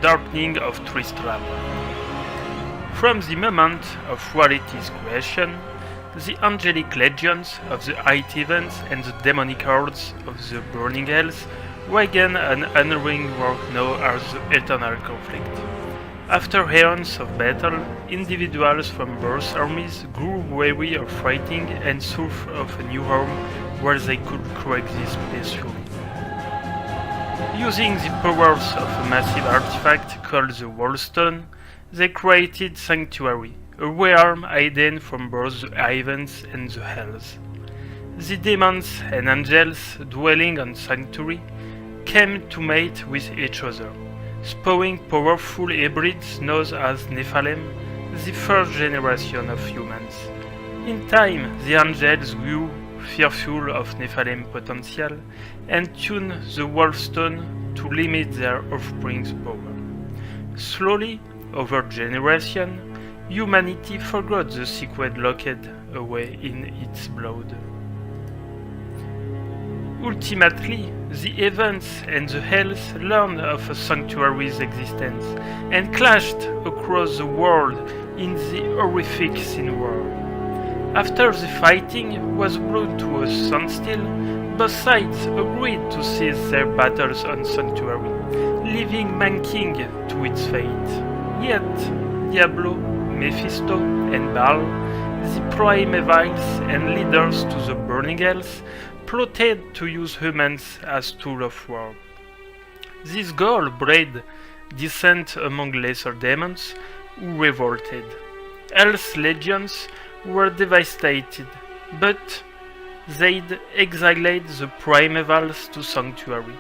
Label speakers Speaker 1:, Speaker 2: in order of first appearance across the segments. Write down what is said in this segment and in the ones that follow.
Speaker 1: darkening of Tristram. From the moment of reality's creation, the angelic legions of the High Heavens and the demonic hordes of the Burning Hells wagen an unending war known as the Eternal Conflict. After eons of battle, individuals from both armies grew weary of fighting and sought of a new home where they could coexist peacefully. Using the powers of a massive artifact called the Wallstone, they created Sanctuary, a realm hidden from both the heavens and the hells. The demons and angels dwelling on Sanctuary came to mate with each other, spawning powerful hybrids known as Nephilim, the first generation of humans. In time, the angels grew fearful of Nephilim potential and tuned the Wallstone to limit their offspring's power. Slowly, over generations, humanity forgot the secret locked away in its blood. Ultimately, the heavens and the hells learned of a sanctuary's existence and clashed across the world in the horrific sin war. After the fighting was brought to a standstill, both sides agreed to cease their battles on Sanctuary, leaving mankind to its fate. Yet, Diablo, Mephisto, and Baal, the primevals and leaders to the Burning Hells, plotted to use humans as tools of war. This goal bred dissent among lesser demons who revolted. Hell's legions were devastated, but they'd exiled the primevals to Sanctuary.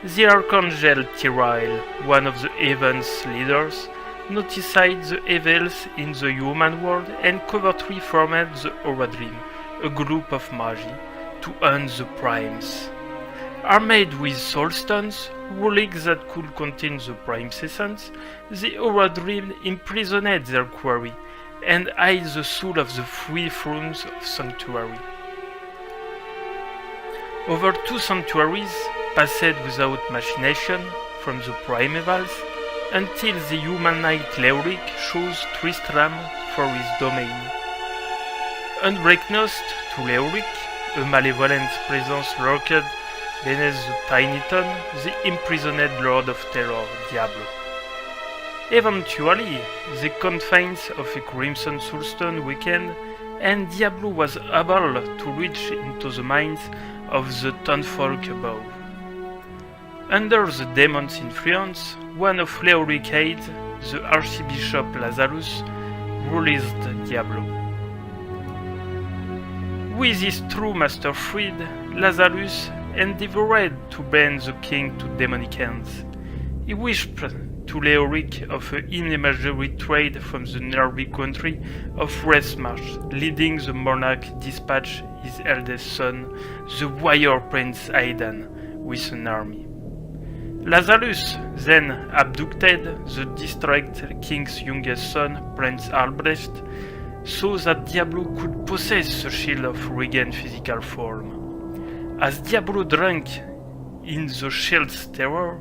Speaker 1: The Archangel Tyrael, one of the Heaven's leaders, noticed the evils in the human world and covertly formed the Horadrim, a group of magi, to hunt the primes. Armed with soulstones, relics that could contain the prime's essence, the Horadrim imprisoned their quarry and hid the soul of the three thrones of Sanctuary. Over 2 sanctuaries passed without machination from the primevals until the human knight Leoric chose Tristram for his domain. Unbeknownst to Leoric, a malevolent presence lurked beneath the tiny town, the imprisoned Lord of Terror, Diablo. Eventually, the confines of a Crimson Soulstone weakened, and Diablo was able to reach into the minds of the townfolk above. Under the demon's influence, one of Leoric's aides, the Archbishop Lazarus, released Diablo. With his true master freed, Lazarus endeavored to bend the king to demonic hands. He wished to Leoric of an inimaginable trade from the nearby country of Westmarch, leading the monarch dispatch his eldest son, the warrior prince Aidan, with an army. Lazarus then abducted the distraught king's youngest son, Prince Albrecht, so that Diablo could possess the shield of regained physical form. As Diablo drank in the shield's terror,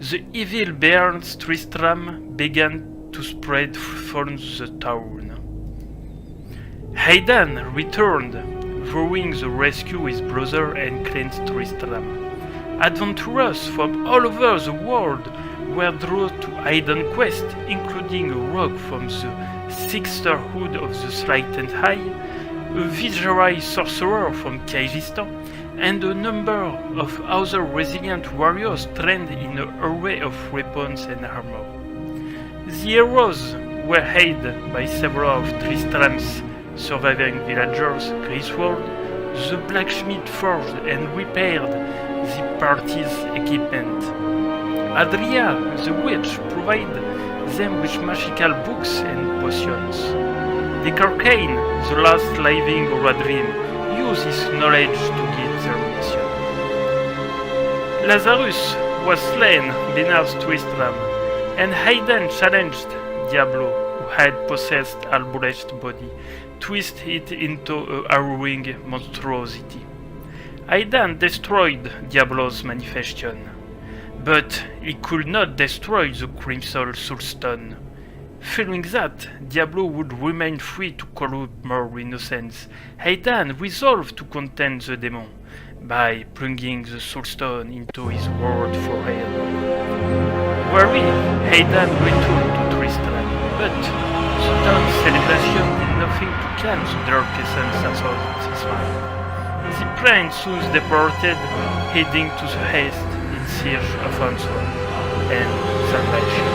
Speaker 1: the evil bears Tristram began to spread from the town. Aidan returned, vowing to rescue his brother and cleanse Tristram. Adventurers from all over the world were drawn to Aidan's quest, including a rogue from the Sisterhood of the Slighted Eye, a Vizjerai sorcerer from Kyrgyzstan, and a number of other resilient warriors trained in an array of weapons and armor. The heroes were aided by several of Tristram's surviving villagers, Griswold, the blacksmith forged and repaired the party's equipment. Adria, the witch, provided them with magical books and potions. The Carcane, the last living Horadrim, used his knowledge to guide their mission. Lazarus was slain beneath Tristram, and Aidan challenged Diablo, who had possessed Albrecht's body, twist it into a harrowing monstrosity. Aidan destroyed Diablo's manifestation. But he could not destroy the Crimson Soulstone. Fearing that Diablo would remain free to corrupt more innocents, Aidan resolved to contain the demon by plunging the Soulstone into his world for hell. Weary, Aidan returned to Tristram, but the town's celebration did nothing to calm the dark essence that was his mind. The plane soon departed, heading to the east in search of answer and salvation.